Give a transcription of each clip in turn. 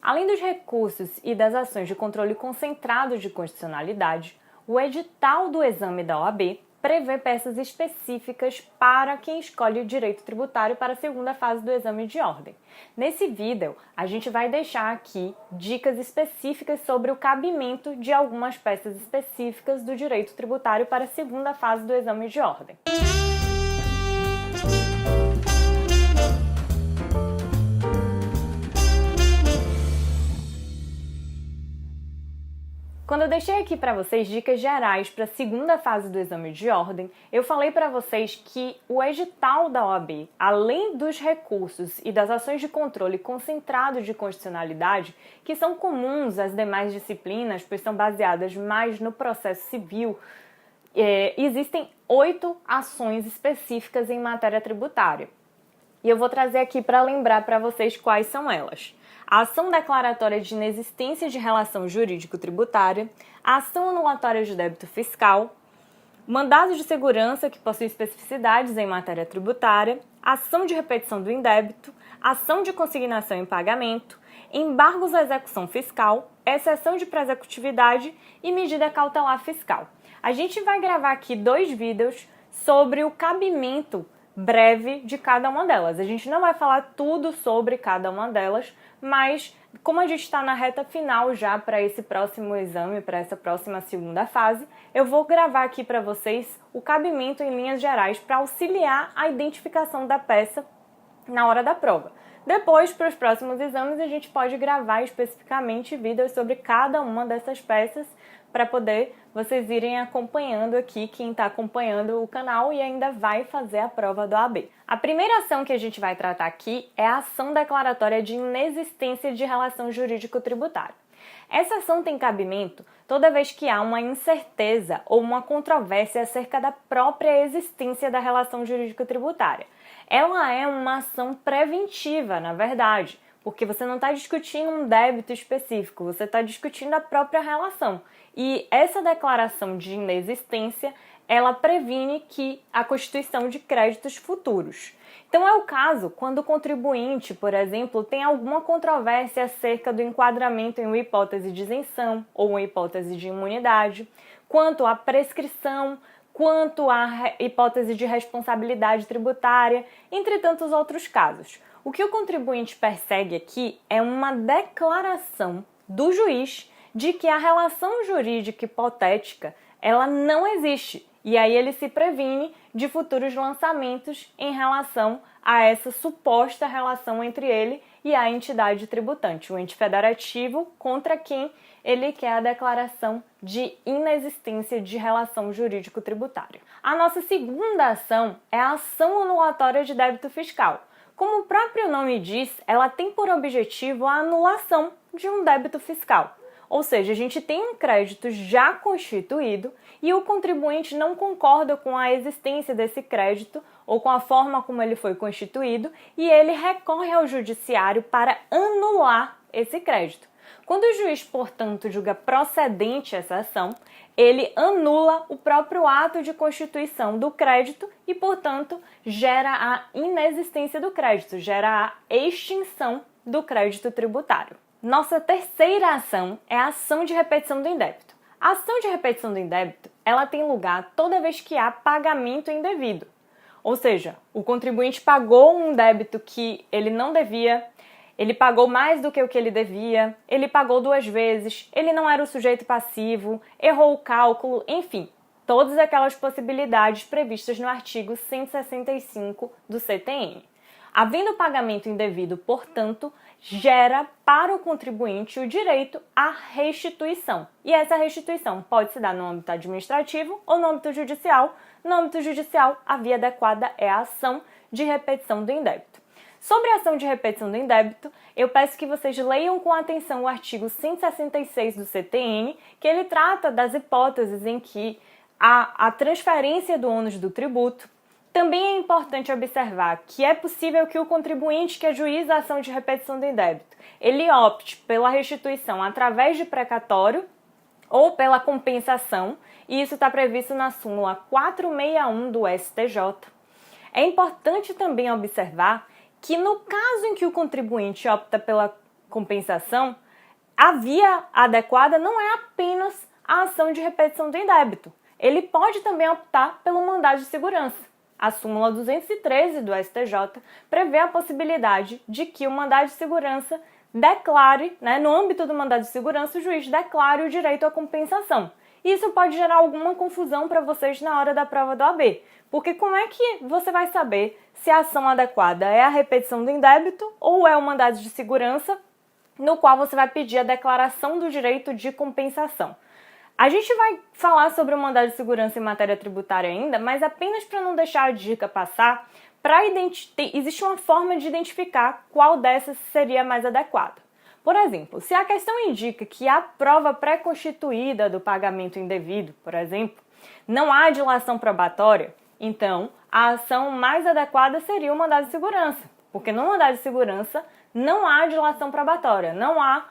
Além dos recursos e das ações de controle concentrado de constitucionalidade, o edital do exame da OAB prevê peças específicas para quem escolhe direito tributário para a segunda fase do exame de ordem. Nesse vídeo, a gente vai deixar aqui dicas específicas sobre o cabimento de algumas peças específicas do direito tributário para a segunda fase do exame de ordem. Quando eu deixei aqui para vocês dicas gerais para a segunda fase do exame de ordem, eu falei para vocês que o edital da OAB, além dos recursos e das ações de controle concentrado de constitucionalidade, que são comuns às demais disciplinas, pois são baseadas mais no processo civil, existem 8 ações específicas em matéria tributária. E eu vou trazer aqui para lembrar para vocês quais são elas. A ação declaratória de inexistência de relação jurídico-tributária, a ação anulatória de débito fiscal, mandado de segurança que possui especificidades em matéria tributária, ação de repetição do indébito, ação de consignação em pagamento, embargos à execução fiscal, exceção de pré-executividade e medida cautelar fiscal. A gente vai gravar aqui 2 vídeos sobre o cabimento breve de cada uma delas. A gente não vai falar tudo sobre cada uma delas, mas como a gente está na reta final já para esse próximo exame, para essa próxima segunda fase, eu vou gravar aqui para vocês o cabimento em linhas gerais para auxiliar a identificação da peça na hora da prova. Depois, para os próximos exames, a gente pode gravar especificamente vídeos sobre cada uma dessas peças para poder vocês irem acompanhando aqui, quem está acompanhando o canal e ainda vai fazer a prova do OAB. A primeira ação que a gente vai tratar aqui é a ação declaratória de inexistência de relação jurídico-tributária. Essa ação tem cabimento toda vez que há uma incerteza ou uma controvérsia acerca da própria existência da relação jurídico-tributária. Ela é uma ação preventiva, na verdade, porque você não está discutindo um débito específico, você está discutindo a própria relação. E essa declaração de inexistência, ela previne que a constituição de créditos futuros. Então é o caso quando o contribuinte, por exemplo, tem alguma controvérsia acerca do enquadramento em uma hipótese de isenção ou uma hipótese de imunidade, quanto à prescrição, quanto à hipótese de responsabilidade tributária, entre tantos outros casos. O que o contribuinte persegue aqui é uma declaração do juiz de que a relação jurídica hipotética ela não existe. E aí ele se previne de futuros lançamentos em relação a essa suposta relação entre ele e a entidade tributante, o ente federativo contra quem ele quer a declaração de inexistência de relação jurídico-tributária. A nossa segunda ação é a ação anulatória de débito fiscal. Como o próprio nome diz, ela tem por objetivo a anulação de um débito fiscal. Ou seja, a gente tem um crédito já constituído e o contribuinte não concorda com a existência desse crédito ou com a forma como ele foi constituído e ele recorre ao judiciário para anular esse crédito. Quando o juiz, portanto, julga procedente essa ação, ele anula o próprio ato de constituição do crédito e, portanto, gera a inexistência do crédito, gera a extinção do crédito tributário. Nossa terceira ação é a ação de repetição do indébito. A ação de repetição do indébito, ela tem lugar toda vez que há pagamento indevido. Ou seja, o contribuinte pagou um débito que ele não devia, ele pagou mais do que o que ele devia, ele pagou 2 vezes, ele não era o sujeito passivo, errou o cálculo, enfim, todas aquelas possibilidades previstas no artigo 165 do CTN. Havendo pagamento indevido, portanto, gera para o contribuinte o direito à restituição. E essa restituição pode se dar no âmbito administrativo ou no âmbito judicial. No âmbito judicial, a via adequada é a ação de repetição do indébito. Sobre a ação de repetição do indébito, eu peço que vocês leiam com atenção o artigo 166 do CTN, que ele trata das hipóteses em que há a transferência do ônus do tributo. Também é importante observar que é possível que o contribuinte que ajuiza a ação de repetição do indébito, ele opte pela restituição através de precatório ou pela compensação, e isso está previsto na súmula 461 do STJ. É importante também observar que no caso em que o contribuinte opta pela compensação, a via adequada não é apenas a ação de repetição do indébito. Ele pode também optar pelo mandado de segurança. A súmula 213 do STJ prevê a possibilidade de que o mandado de segurança declare, no âmbito do mandado de segurança, o juiz declare o direito à compensação. Isso pode gerar alguma confusão para vocês na hora da prova do OAB, porque como é que você vai saber se a ação adequada é a repetição do indébito ou é o mandado de segurança, no qual você vai pedir a declaração do direito de compensação? A gente vai falar sobre o mandado de segurança em matéria tributária ainda, mas apenas para não deixar a dica passar, existe uma forma de identificar qual dessas seria mais adequada. Por exemplo, se a questão indica que há prova pré-constituída do pagamento indevido, por exemplo, não há dilação probatória, então a ação mais adequada seria o mandado de segurança, porque no mandado de segurança não há dilação probatória, não há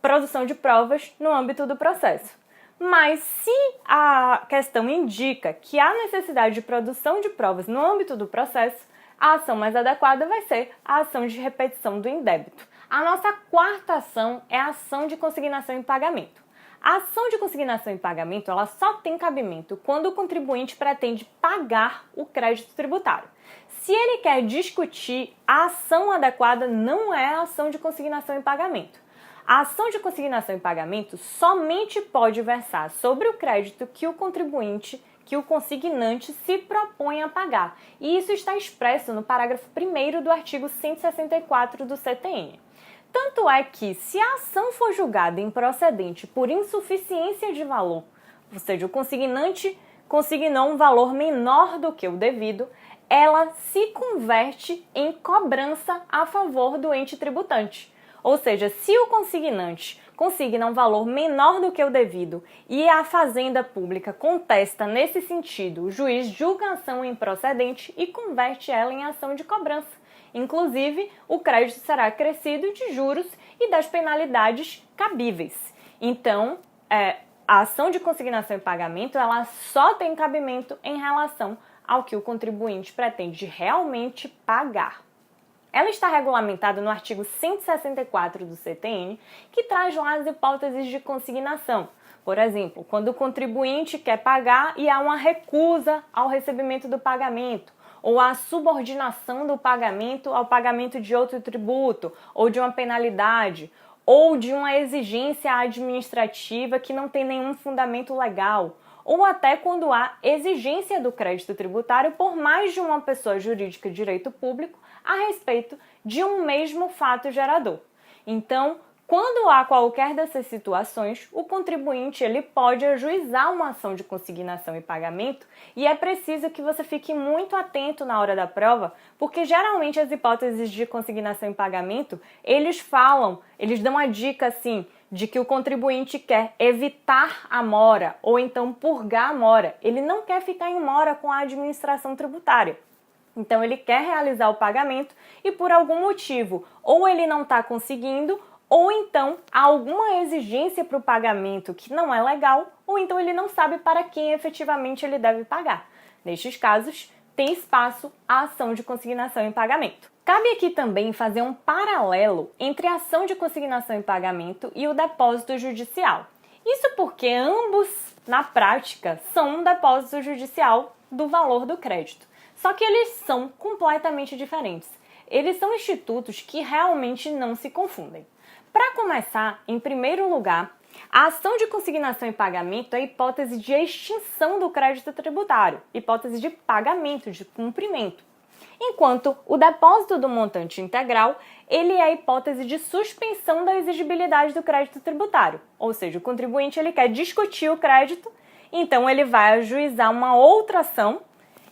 produção de provas no âmbito do processo. Mas se a questão indica que há necessidade de produção de provas no âmbito do processo, a ação mais adequada vai ser a ação de repetição do indébito. A nossa quarta ação é a ação de consignação em pagamento. A ação de consignação em pagamento ela só tem cabimento quando o contribuinte pretende pagar o crédito tributário. Se ele quer discutir, a ação adequada não é a ação de consignação em pagamento. A ação de consignação em pagamento somente pode versar sobre o crédito que o contribuinte, que o consignante se propõe a pagar. E isso está expresso no parágrafo 1º do artigo 164 do CTN. Tanto é que, se a ação for julgada improcedente por insuficiência de valor, ou seja, o consignante consignou um valor menor do que o devido, ela se converte em cobrança a favor do ente tributante. Ou seja, se o consignante consigna um valor menor do que o devido e a Fazenda Pública contesta nesse sentido, o juiz julga a ação improcedente e converte ela em ação de cobrança. Inclusive, o crédito será acrescido de juros e das penalidades cabíveis. Então, a ação de consignação em pagamento ela só tem cabimento em relação ao que o contribuinte pretende realmente pagar. Ela está regulamentada no artigo 164 do CTN, que traz lá as hipóteses de consignação. Por exemplo, quando o contribuinte quer pagar e há uma recusa ao recebimento do pagamento, ou a subordinação do pagamento ao pagamento de outro tributo, ou de uma penalidade, ou de uma exigência administrativa que não tem nenhum fundamento legal, ou até quando há exigência do crédito tributário por mais de uma pessoa jurídica de direito público a respeito de um mesmo fato gerador. Então, quando há qualquer dessas situações, o contribuinte ele pode ajuizar uma ação de consignação e pagamento e é preciso que você fique muito atento na hora da prova, porque geralmente as hipóteses de consignação e pagamento, eles dão a dica assim, de que o contribuinte quer evitar a mora ou então purgar a mora. Ele não quer ficar em mora com a administração tributária. Então ele quer realizar o pagamento e por algum motivo ou ele não está conseguindo ou então há alguma exigência para o pagamento que não é legal ou então ele não sabe para quem efetivamente ele deve pagar. Nestes casos, tem espaço a ação de consignação em pagamento. Cabe aqui também fazer um paralelo entre a ação de consignação em pagamento e o depósito judicial. Isso porque ambos, na prática, são um depósito judicial do valor do crédito. Só que eles são completamente diferentes. Eles são institutos que realmente não se confundem. Para começar, em primeiro lugar, a ação de consignação em pagamento é a hipótese de extinção do crédito tributário, hipótese de pagamento, de cumprimento. Enquanto o depósito do montante integral, ele é a hipótese de suspensão da exigibilidade do crédito tributário. Ou seja, o contribuinte ele quer discutir o crédito, então ele vai ajuizar uma outra ação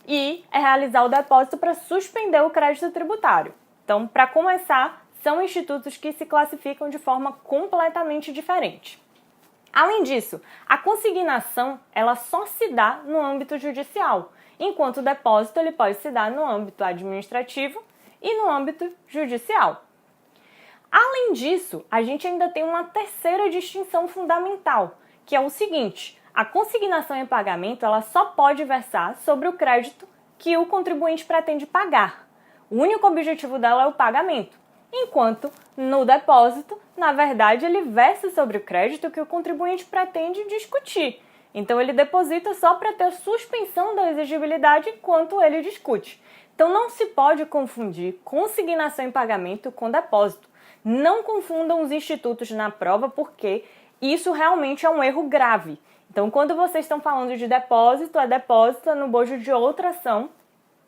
e realizar o depósito para suspender o crédito tributário. Então, para começar, são institutos que se classificam de forma completamente diferente. Além disso, a consignação ela só se dá no âmbito judicial, enquanto o depósito ele pode se dar no âmbito administrativo e no âmbito judicial. Além disso, a gente ainda tem uma terceira distinção fundamental, que é o seguinte: a consignação em pagamento ela só pode versar sobre o crédito que o contribuinte pretende pagar. O único objetivo dela é o pagamento. enquanto no depósito, na verdade, ele versa sobre o crédito que o contribuinte pretende discutir. Então, ele deposita só para ter suspensão da exigibilidade enquanto ele discute. Então, não se pode confundir consignação em pagamento com depósito. Não confundam os institutos na prova, porque isso realmente é um erro grave. Então, quando vocês estão falando de depósito, é depósito no bojo de outra ação,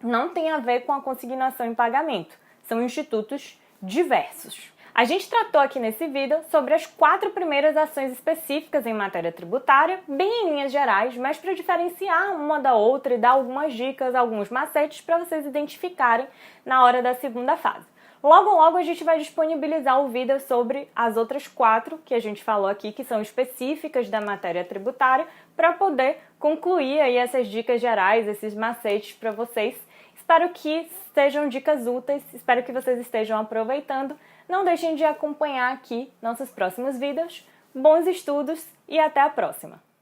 não tem a ver com a consignação em pagamento. São institutos diversos. A gente tratou aqui nesse vídeo sobre as 4 primeiras ações específicas em matéria tributária, bem em linhas gerais, mas para diferenciar uma da outra e dar algumas dicas, alguns macetes para vocês identificarem na hora da segunda fase. Logo a gente vai disponibilizar o vídeo sobre as outras 4 que a gente falou aqui, que são específicas da matéria tributária, para poder concluir aí essas dicas gerais, esses macetes para vocês. Espero que sejam dicas úteis, espero que vocês estejam aproveitando. Não deixem de acompanhar aqui nossos próximos vídeos. Bons estudos e até a próxima!